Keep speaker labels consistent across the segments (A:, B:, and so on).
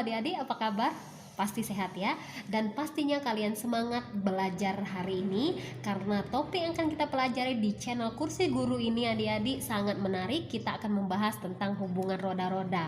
A: adik-adik, apa kabar? Pasti sehat ya, dan pastinya kalian semangat belajar hari ini karena topik yang akan kita pelajari di channel Kursi Guru ini adik-adik sangat menarik. Kita akan membahas tentang hubungan roda-roda.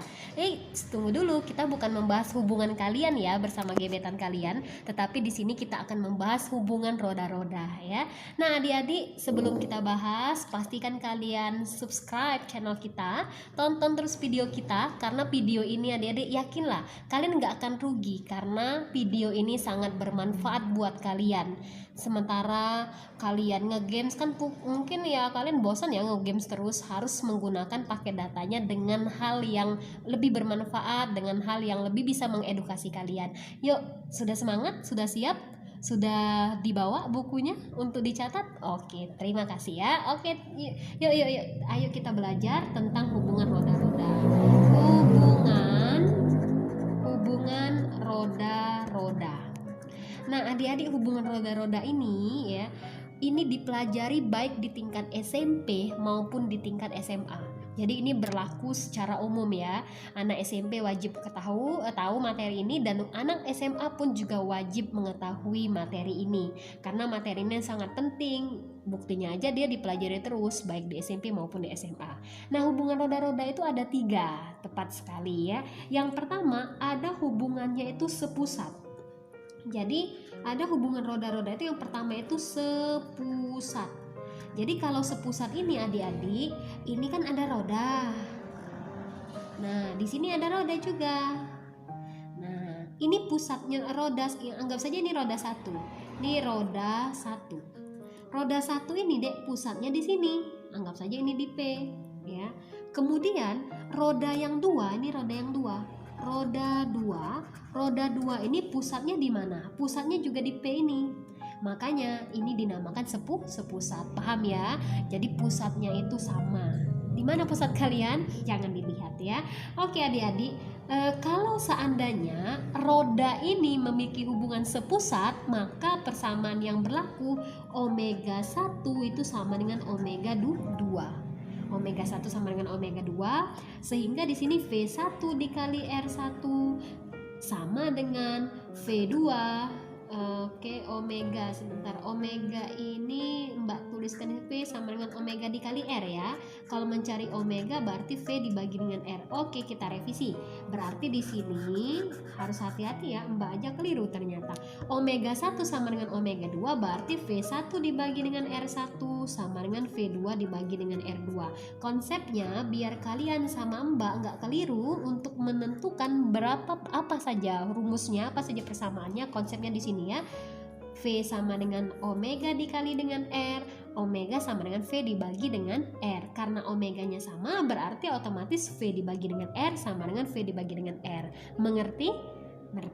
A: Tunggu dulu, kita bukan membahas hubungan kalian ya bersama gebetan kalian, tetapi di sini kita akan membahas hubungan roda-roda ya. Nah adik-adik, sebelum kita bahas, pastikan kalian subscribe channel kita, tonton terus video kita, karena video ini adik-adik yakinlah kalian nggak akan rugi karena video ini sangat bermanfaat buat kalian. Sementara kalian ngegames kan mungkin ya kalian bosan ya ngegames terus, harus menggunakan pakai datanya dengan hal yang lebih bermanfaat, dengan hal yang lebih bisa mengedukasi kalian. Yuk, sudah semangat? Sudah siap? Sudah dibawa bukunya untuk dicatat? Oke, terima kasih ya. Oke, yuk, ayo kita belajar tentang hubungan roda-roda. Hubungan roda-roda. Nah, adik-adik, hubungan roda-roda ini ya, ini dipelajari baik di tingkat SMP maupun di tingkat SMA. Jadi ini berlaku secara umum ya. Anak SMP wajib tahu materi ini, dan anak SMA pun juga wajib mengetahui materi ini karena materi ini sangat penting. Buktinya aja dia dipelajari terus baik di SMP maupun di SMA. Nah, hubungan roda-roda itu ada 3, tepat sekali ya. Yang pertama, ada hubungannya itu sepusat. Jadi ada hubungan roda-roda itu yang pertama itu sepusat. Jadi kalau sepusat ini adik-adik, ini kan ada roda. Nah, di sini ada roda juga. Nah, ini pusatnya roda, anggap saja ini roda 1. Ini roda 1. Roda 1 ini dek pusatnya di sini. Anggap saja ini di P ya. Kemudian roda yang 2, ini roda yang 2. Roda 2 ini pusatnya di mana? Pusatnya juga di P ini. Makanya ini dinamakan sepusat. Paham ya? Jadi pusatnya itu sama. Di mana pusat kalian? Jangan dilihat ya. Oke adik-adik, kalau seandainya roda ini memiliki hubungan sepusat, maka persamaan yang berlaku omega 1 itu sama dengan omega 2. Omega 1 sama dengan omega 2, sehingga di sini V1 dikali R1 sama dengan V2. Oke, omega ini Mbak tuliskan V sama dengan omega dikali R ya. Kalau mencari omega berarti V dibagi dengan R. Oke, kita revisi. Berarti di sini harus hati-hati ya, Mbak aja keliru ternyata. Omega 1 sama dengan omega 2 berarti V1 dibagi dengan R1 sama dengan V2 dibagi dengan R2. Konsepnya biar kalian sama Mbak nggak keliru untuk menentukan apa saja rumusnya, apa saja persamaannya, konsepnya di sini ya. V sama dengan omega dikali dengan R, omega sama dengan V dibagi dengan R. Karena omeganya sama berarti otomatis V dibagi dengan R sama dengan V dibagi dengan R. Mengerti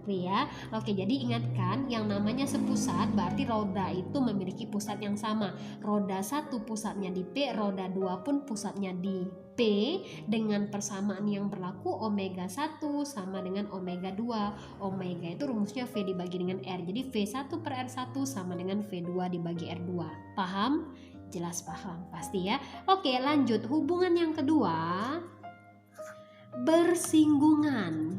A: ya? Oke, jadi ingatkan yang namanya sepusat berarti roda itu memiliki pusat yang sama. Roda 1 pusatnya di P, roda 2 pun pusatnya di P, dengan persamaan yang berlaku omega 1 sama dengan omega 2. Omega itu rumusnya V dibagi dengan R. Jadi V1 per R1 sama dengan V2 dibagi R2. Paham? Jelas paham pasti ya. Oke, lanjut. Hubungan yang kedua, bersinggungan.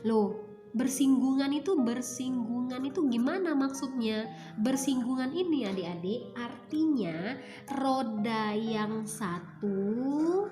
A: Loh, bersinggungan itu gimana maksudnya? Bersinggungan ini adik-adik artinya roda yang satu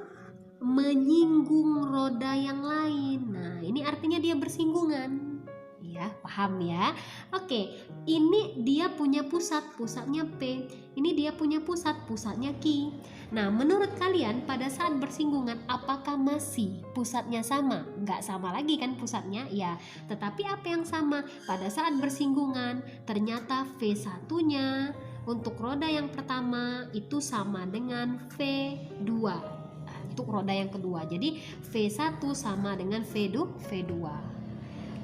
A: menyinggung roda yang lain. Nah, ini artinya dia bersinggungan. Ya, paham ya? Oke, ini dia punya pusatnya P. Ini dia punya pusatnya Q. Nah, menurut kalian pada saat bersinggungan apakah masih pusatnya sama? Nggak sama lagi kan pusatnya? Ya, tetapi apa yang sama? Pada saat bersinggungan ternyata V1-nya untuk roda yang pertama itu sama dengan V2. Untuk roda yang kedua. Jadi V1 sama dengan V2.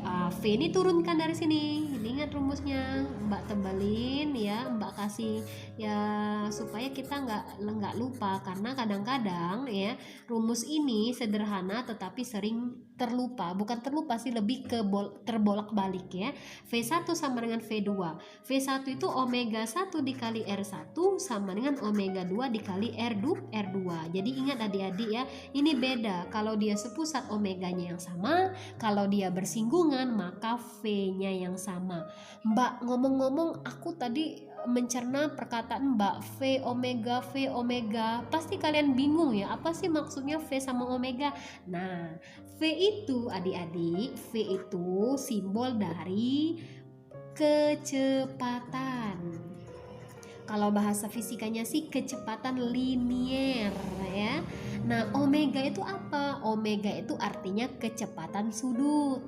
A: V ini turunkan dari sini. Ini ingat rumusnya, Mbak tebelin ya, Mbak kasih ya supaya kita nggak lupa, karena kadang-kadang ya rumus ini sederhana tetapi sering terlupa, bukan terlupa sih, lebih ke terbolak-balik ya. V1 sama dengan V2. V1 itu omega 1 dikali R1 sama dengan omega 2 dikali R2. Jadi ingat adik-adik ya, ini beda. Kalau dia sepusat omeganya yang sama, kalau dia bersinggungan maka V-nya yang sama. Mbak, ngomong-ngomong aku tadi mencerna perkataan Mbak, V omega, pasti kalian bingung ya, apa sih maksudnya V sama omega? Nah, V itu adik-adik, V itu simbol dari kecepatan. Kalau bahasa fisikanya sih kecepatan linier ya. Nah, omega itu apa? Omega itu artinya kecepatan sudut.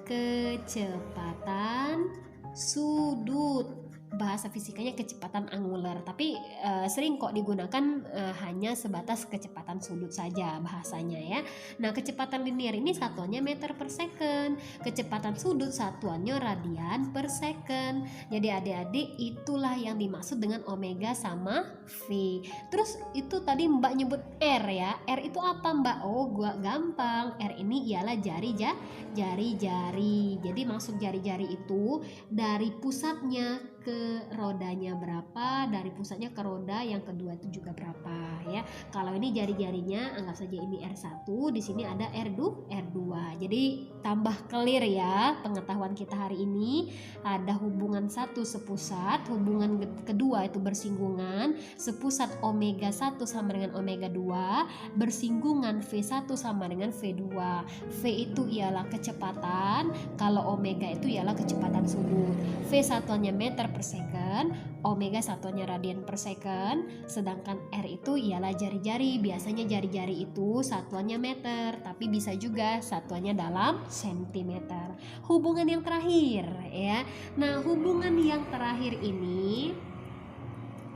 A: Kecepatan sudut. Bahasa fisikanya kecepatan angular, tapi sering kok digunakan hanya sebatas kecepatan sudut saja bahasanya ya. Nah, kecepatan linear ini satuannya meter per second, kecepatan sudut satuannya radian per second. Jadi adik-adik, itulah yang dimaksud dengan omega sama V. Terus itu tadi Mbak nyebut R ya. R itu apa Mbak? Oh, gua gampang. R ini ialah jari-jari. Jadi maksud jari-jari itu dari pusatnya ke rodanya berapa, dari pusatnya ke roda yang kedua itu juga berapa ya. Kalau ini jari-jarinya anggap saja ini R1, di sini ada R2. Jadi tambah clear ya pengetahuan kita hari ini. Ada hubungan satu sepusat, hubungan kedua itu bersinggungan, sepusat omega 1 sama dengan omega 2, bersinggungan V1 sama dengan V2. V itu ialah kecepatan, kalau omega itu ialah kecepatan sudut. V satuannya meter per second, omega satuannya radian per second, sedangkan R itu ialah jari-jari. Biasanya jari-jari itu satuannya meter, tapi bisa juga satuannya dalam sentimeter. Hubungan yang terakhir ya. Nah, hubungan yang terakhir ini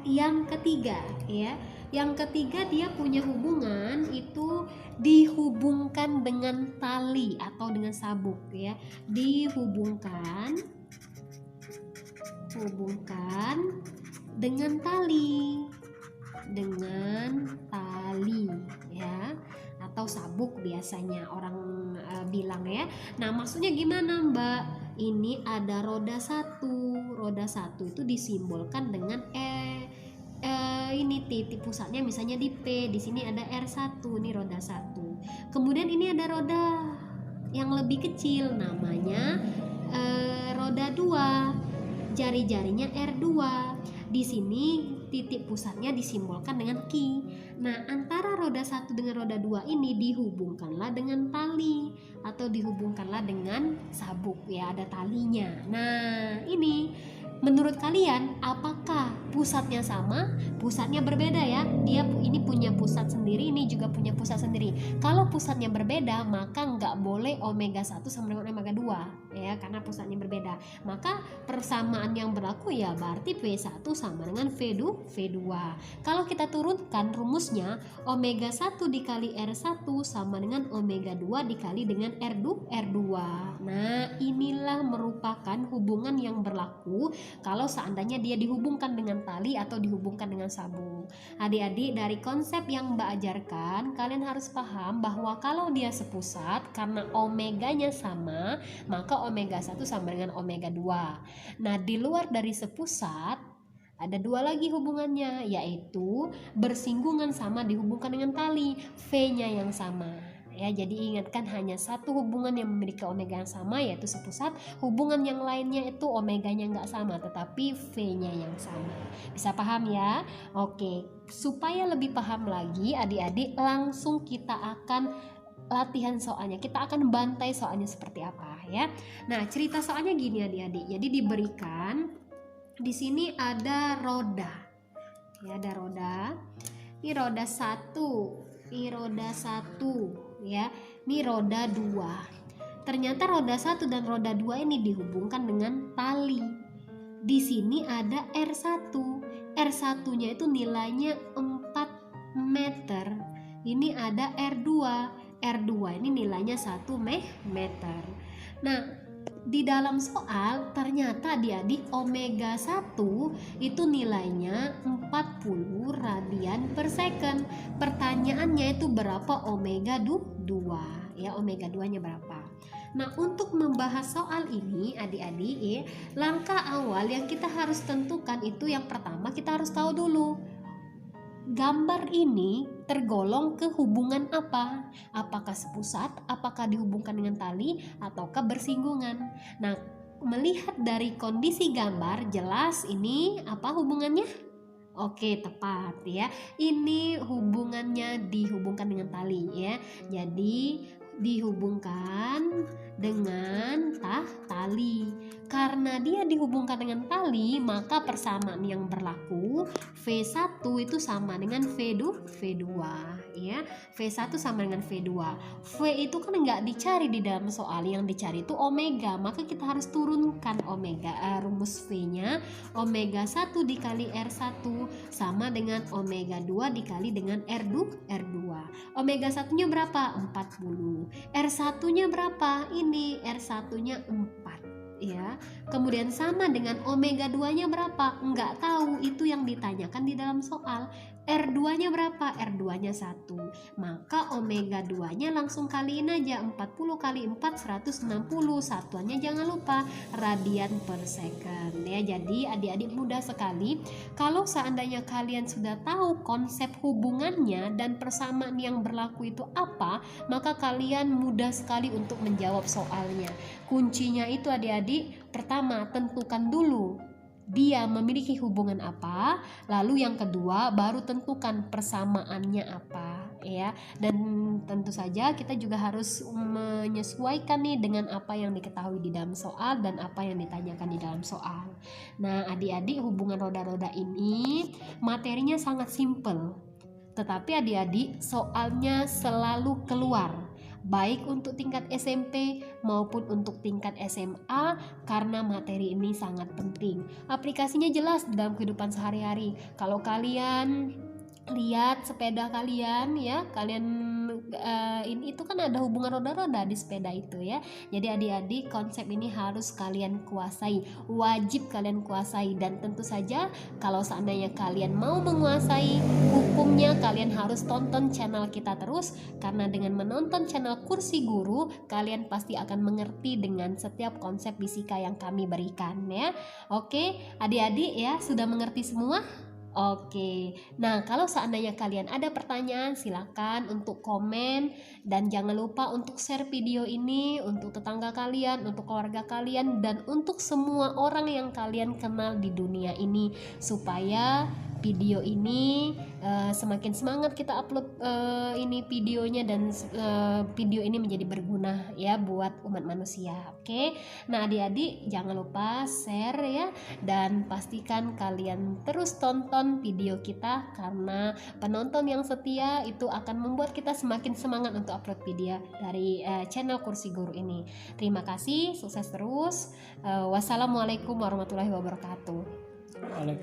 A: yang ketiga ya. Yang ketiga dia punya hubungan itu dihubungkan dengan tali atau dengan sabuk ya. Dihubungkan dengan tali ya, atau sabuk biasanya orang bilang ya. Nah, maksudnya gimana Mbak? Ini ada roda satu itu disimbolkan dengan ini titik pusatnya misalnya di P, di sini ada R1, ini roda 1. Kemudian ini ada roda yang lebih kecil namanya roda 2. Jari-jarinya R2. Di sini titik pusatnya disimbolkan dengan Q. Nah, antara roda 1 dengan roda 2 ini dihubungkanlah dengan tali atau dihubungkanlah dengan sabuk ya, ada talinya. Nah, ini menurut kalian apakah pusatnya sama? Pusatnya berbeda ya. Dia ini punya pusat sendiri, ini juga punya pusat sendiri. Kalau pusatnya berbeda, maka nggak boleh omega 1 sama dengan omega 2 ya, karena pusatnya berbeda. Maka persamaan yang berlaku ya berarti V1 sama dengan V2. Kalau kita turunkan rumusnya, omega 1 dikali R1 sama dengan omega 2 dikali dengan R2. Nah, inilah merupakan hubungan yang berlaku kalau seandainya dia dihubungkan dengan tali atau dihubungkan dengan sabuk. Adik-adik, dari konsep yang Mbak ajarkan, kalian harus paham bahwa kalau dia sepusat, karena omeganya sama, maka omega 1 sama dengan omega 2. Nah, di luar dari sepusat ada dua lagi hubungannya, yaitu bersinggungan sama dihubungkan dengan tali, V-nya yang sama. Ya, jadi ingatkan hanya satu hubungan yang memiliki omega yang sama, yaitu sepusat. Hubungan yang lainnya itu omeganya nggak sama, tetapi V-nya yang sama. Bisa paham ya? Oke, supaya lebih paham lagi adik-adik, langsung kita akan latihan soalnya. Kita akan bantai soalnya seperti apa ya. Nah, cerita soalnya gini adik-adik. Jadi diberikan di sini ada roda. Ya, ada roda. Ini roda 1. Ini roda 1. Ya, ini roda 2. Ternyata roda 1 dan roda 2 ini dihubungkan dengan tali. Di sini ada R1. R1-nya itu nilainya 4 meter. Ini ada R2. R2 ini nilainya 1 meter. Nah, di dalam soal ternyata adik-adik omega 1 itu nilainya 40 radian per second. Pertanyaannya itu berapa omega 2 ya, omega 2-nya berapa. Nah, untuk membahas soal ini adik-adik, langkah awal yang kita harus tentukan itu yang pertama kita harus tahu dulu gambar ini tergolong ke hubungan apa? Apakah sepusat, apakah dihubungkan dengan tali, ataukah bersinggungan? Nah, melihat dari kondisi gambar jelas ini apa hubungannya? Oke, tepat ya. Ini hubungannya dihubungkan dengan tali ya. Jadi dihubungkan dengan tali. Karena dia dihubungkan dengan tali, maka persamaan yang berlaku V1 itu sama dengan V2 ya. V1 sama dengan V2. V itu kan nggak dicari di dalam soal, yang dicari itu omega, maka kita harus turunkan omega. Rumus V-nya omega 1 dikali R1 sama dengan omega 2 dikali dengan R2. Omega 1-nya berapa? 40. R1-nya berapa? Ini R1-nya 4 ya. Kemudian sama dengan omega 2-nya berapa? Enggak tahu, itu yang ditanyakan di dalam soal. R2-nya berapa? R2-nya 1. Maka omega 2-nya langsung kaliin aja, 40 kali 4 160. Satuannya jangan lupa radian per second ya. Jadi adik-adik mudah sekali kalau seandainya kalian sudah tahu konsep hubungannya dan persamaan yang berlaku itu apa, maka kalian mudah sekali untuk menjawab soalnya. Kuncinya itu adik-adik, pertama tentukan dulu dia memiliki hubungan apa, lalu yang kedua baru tentukan persamaannya apa ya. Dan tentu saja kita juga harus menyesuaikan nih dengan apa yang diketahui di dalam soal dan apa yang ditanyakan di dalam soal. Nah, adik-adik, hubungan roda-roda ini materinya sangat simpel, tetapi adik-adik soalnya selalu keluar, baik untuk tingkat SMP maupun untuk tingkat SMA, karena materi ini sangat penting. Aplikasinya jelas dalam kehidupan sehari-hari. Kalau kalian lihat sepeda kalian ya, ini itu kan ada hubungan roda-roda di sepeda itu ya. Jadi adik-adik, konsep ini harus kalian kuasai, wajib kalian kuasai. Dan tentu saja kalau seandainya kalian mau menguasai hukumnya, kalian harus tonton channel kita terus, karena dengan menonton channel Kursi Guru kalian pasti akan mengerti dengan setiap konsep fisika yang kami berikan ya. Oke adik-adik ya, sudah mengerti semua? Oke, nah kalau seandainya kalian ada pertanyaan silakan untuk komen, dan jangan lupa untuk share video ini untuk tetangga kalian, untuk keluarga kalian, dan untuk semua orang yang kalian kenal di dunia ini, supaya video ini semakin semangat kita upload ini videonya, dan video ini menjadi berguna ya buat umat manusia. Oke, nah adik-adik jangan lupa share ya, dan pastikan kalian terus tonton video kita, karena penonton yang setia itu akan membuat kita semakin semangat untuk upload video dari channel Kursi Guru ini. Terima kasih, sukses terus. Wassalamualaikum warahmatullahi wabarakatuh.